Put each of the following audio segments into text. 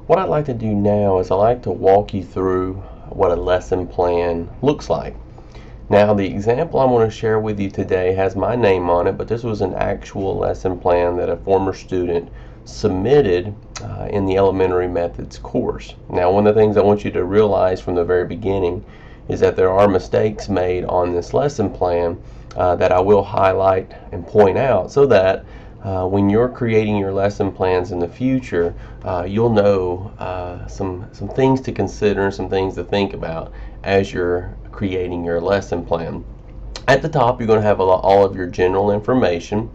What I'd like to do now is I'd like to walk you through what a lesson plan looks like. Now, the example I'm going to share with you today has my name on it, but this was an actual lesson plan that a former student submitted in the Elementary Methods course. Now, one of the things I want you to realize from the very beginning is that there are mistakes made on this lesson plan that I will highlight and point out so that when you're creating your lesson plans in the future, you'll know some things to consider and some things to think about as you're creating your lesson plan. At the top, you're going to have all of your general information.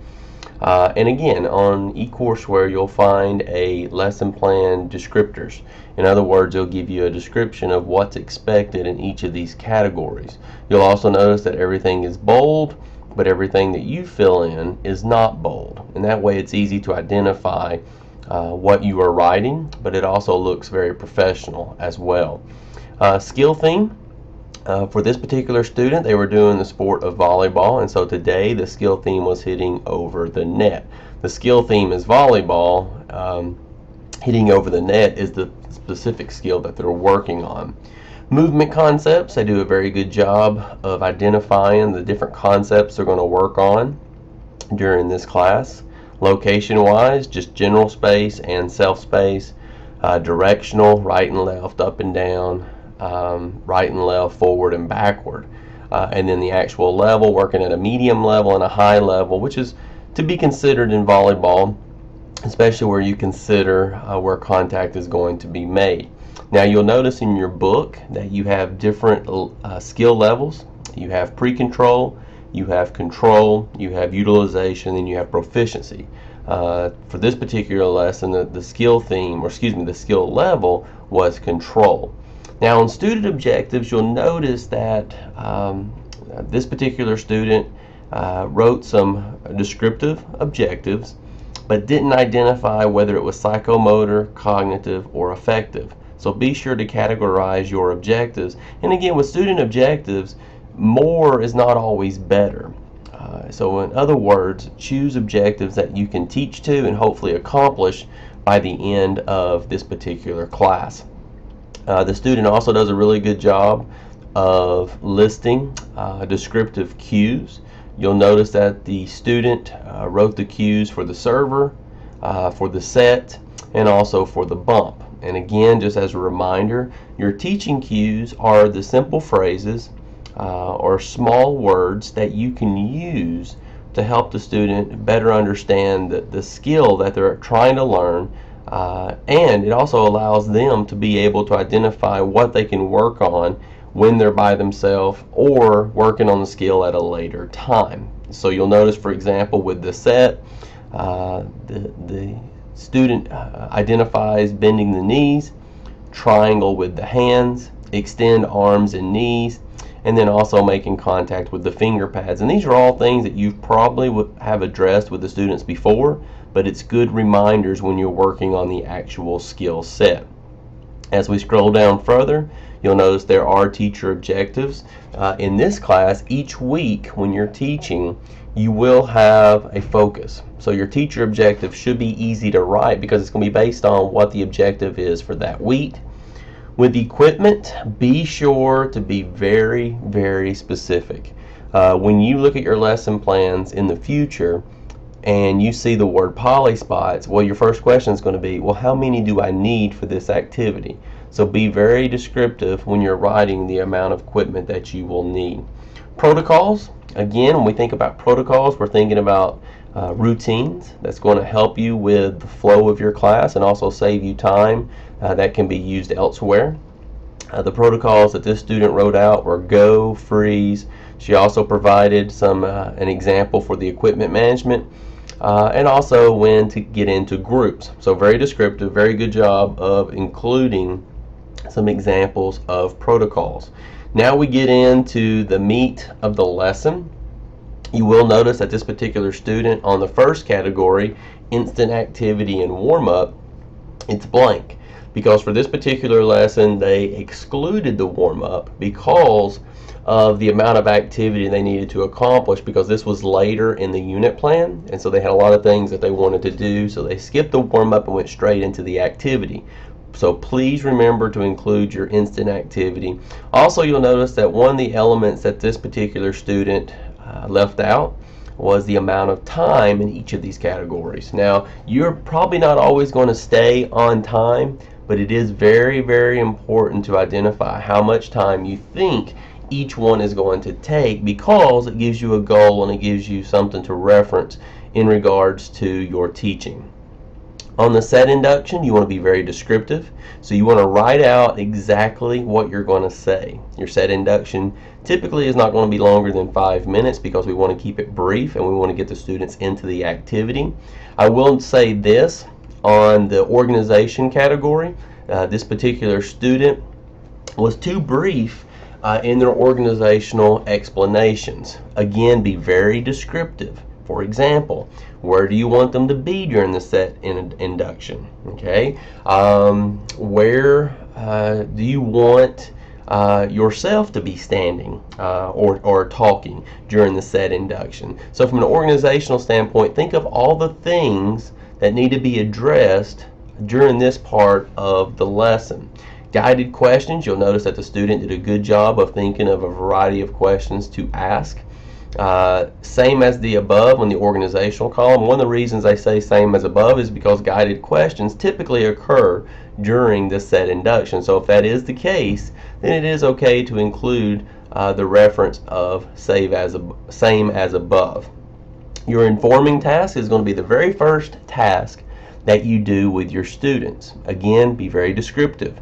And again, on eCourseWare, you'll find a lesson plan descriptors. In other words, it'll give you a description of what's expected in each of these categories. You'll also notice that everything is bold, but everything that you fill in is not bold. And that way it's easy to identify what you are writing, but it also looks very professional as well. Skill theme. For this particular student, they were doing the sport of volleyball, and so today the skill theme was hitting over the net. The skill theme is volleyball. Hitting over the net is the specific skill that they're working on. Movement concepts, they do a very good job of identifying the different concepts they're going to work on during this class. Location wise, just general space and self space. Directional, right and left, up and down, right and left, forward and backward. And then the actual level, working at a medium level and a high level, which is to be considered in volleyball, especially where you consider where contact is going to be made. Now, you'll notice in your book that you have different skill levels. You have pre-control, you have control, you have utilization, and you have proficiency. For this particular lesson, the skill theme, or excuse me, the skill level was control. Now, in student objectives, you'll notice that this particular student wrote some descriptive objectives, but didn't identify whether it was psychomotor, cognitive, or affective. So be sure to categorize your objectives. And again, with student objectives, more is not always better. So in other words, choose objectives that you can teach to and hopefully accomplish by the end of this particular class. The student also does a really good job of listing descriptive cues. You'll notice that the student wrote the cues for the server, for the set, and also for the bump. And again, just as a reminder, your teaching cues are the simple phrases or small words that you can use to help the student better understand the skill that they're trying to learn. And it also allows them to be able to identify what they can work on when they're by themselves or working on the skill at a later time. So you'll notice, for example, with the set, the student identifies bending the knees, triangle with the hands, extend arms and knees, and then also making contact with the finger pads. And these are all things that you probably would have addressed with the students before, but it's good reminders when you're working on the actual skill set. As we scroll down further, you'll notice there are teacher objectives. In this class, each week when you're teaching, you will have a focus. So your teacher objective should be easy to write because it's going to be based on what the objective is for that week. With equipment, be sure to be very, very specific. When you look at your lesson plans in the future and you see the word polyspots, well, your first question is going to be, well, how many do I need for this activity? So be very descriptive when you're writing the amount of equipment that you will need. Protocols, again, when we think about protocols, we're thinking about routines that's going to help you with the flow of your class and also save you time that can be used elsewhere. The protocols that this student wrote out were go, freeze. She also provided an example for the equipment management and also when to get into groups. So very descriptive, very good job of including some examples of protocols. Now we get into the meat of the lesson. You will notice that this particular student on the first category, instant activity and warm-up, it's blank because for this particular lesson they excluded the warm-up because of the amount of activity they needed to accomplish, because this was later in the unit plan and so they had a lot of things that they wanted to do, so they skipped the warm-up and went straight into the activity. So please remember to include your instant activity. Also, you'll notice that one of the elements that this particular student left out was the amount of time in each of these categories. Now, you're probably not always going to stay on time, but it is very, very important to identify how much time you think each one is going to take, because it gives you a goal and it gives you something to reference in regards to your teaching. On the set induction, you want to be very descriptive. So you want to write out exactly what you're going to say. Your set induction typically is not going to be longer than 5 minutes, because we want to keep it brief and we want to get the students into the activity. I will say this on the organization category. This particular student was too brief in their organizational explanations. Again, be very descriptive. For example, where do you want them to be during the set induction? Okay, where do you want yourself to be standing or talking during the set induction? So from an organizational standpoint, think of all the things that need to be addressed during this part of the lesson. Guided questions, you'll notice that the student did a good job of thinking of a variety of questions to ask. Same as the above on the organizational column. One of the reasons I say same as above is because guided questions typically occur during the set induction. So if that is the case, then it is okay to include the reference of same as above. Your informing task is going to be the very first task that you do with your students. Again, be very descriptive.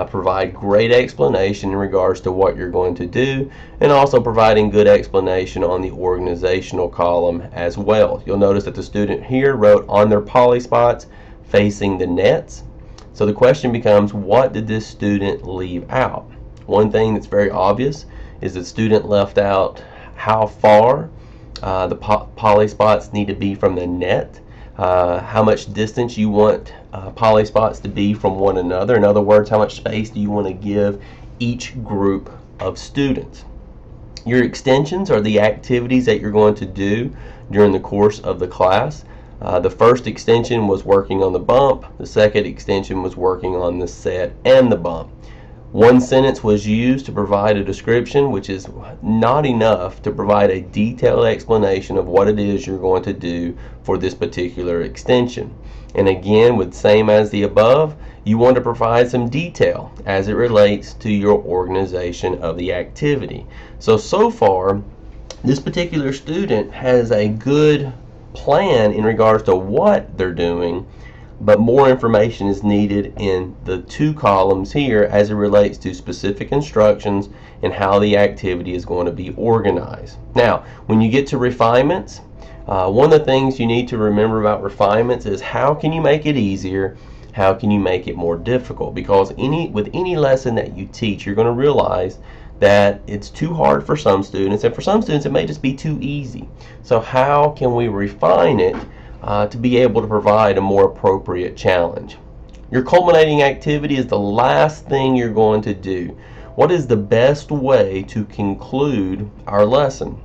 Provide great explanation in regards to what you're going to do, and also providing good explanation on the organizational column as well. You'll notice that the student here wrote on their poly spots facing the nets. So the question becomes, what did this student leave out? One thing that's very obvious is that the student left out how far the poly spots need to be from the net. How much distance you want poly spots to be from one another. In other words, how much space do you want to give each group of students? Your extensions are the activities that you're going to do during the course of the class. The first extension was working on the bump. The second extension was working on the set and the bump. One sentence was used to provide a description, which is not enough to provide a detailed explanation of what it is you're going to do for this particular extension. And again, with same as the above, you want to provide some detail as it relates to your organization of the activity. So far, this particular student has a good plan in regards to what they're doing, but more information is needed in the two columns here as it relates to specific instructions and how the activity is going to be organized. Now, when you get to refinements, one of the things you need to remember about refinements is how can you make it easier, how can you make it more difficult? Because with any lesson that you teach, you're going to realize that it's too hard for some students, and for some students it may just be too easy. So how can we refine it to be able to provide a more appropriate challenge? Your culminating activity is the last thing you're going to do. What is the best way to conclude our lesson?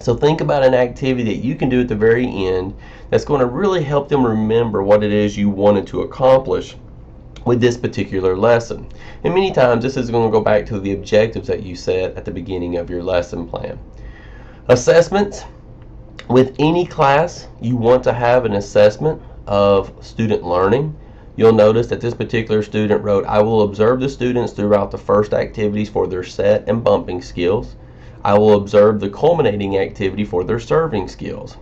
So think about an activity that you can do at the very end that's going to really help them remember what it is you wanted to accomplish with this particular lesson. And many times this is going to go back to the objectives that you set at the beginning of your lesson plan. Assessments. With any class, you want to have an assessment of student learning. You'll notice that this particular student wrote, I will observe the students throughout the first activities for their set and bumping skills. I will observe the culminating activity for their serving skills.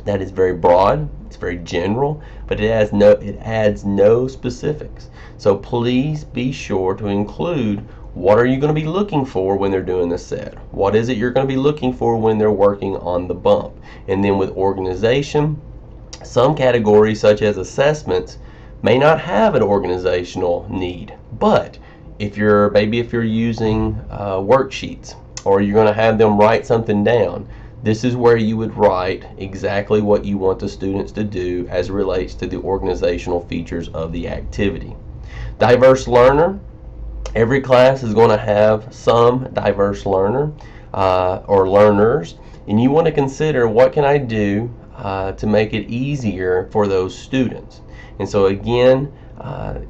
That is very broad, it's very general, but it adds no specifics. So please be sure to include what are you going to be looking for when they're doing the set? What is it you're going to be looking for when they're working on the bump? And then with organization, some categories such as assessments may not have an organizational need, but maybe if you're using worksheets, or you're going to have them write something down, this is where you would write exactly what you want the students to do as it relates to the organizational features of the activity. Diverse learner. Every class is going to have some diverse learner or learners, and you want to consider what can I do to make it easier for those students. And so again,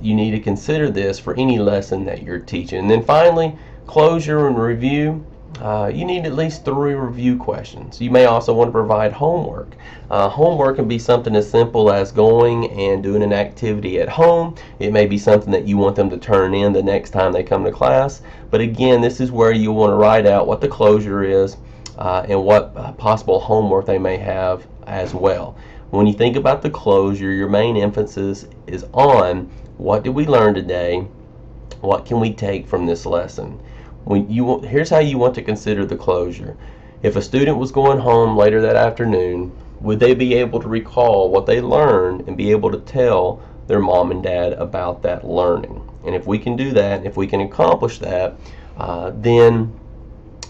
you need to consider this for any lesson that you're teaching. And then finally, closure and review. You need at least 3 review questions. You may also want to provide homework. Homework can be something as simple as going and doing an activity at home. It may be something that you want them to turn in the next time they come to class. But again, this is where you want to write out what the closure is and what possible homework they may have as well. When you think about the closure, your main emphasis is on what did we learn today? What can we take from this lesson? Here's how you want to consider the closure. If a student was going home later that afternoon, would they be able to recall what they learned and be able to tell their mom and dad about that learning? And if we can do that, if we can accomplish that, then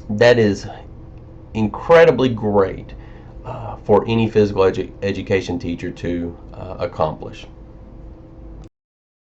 that is incredibly great for any physical education teacher to accomplish.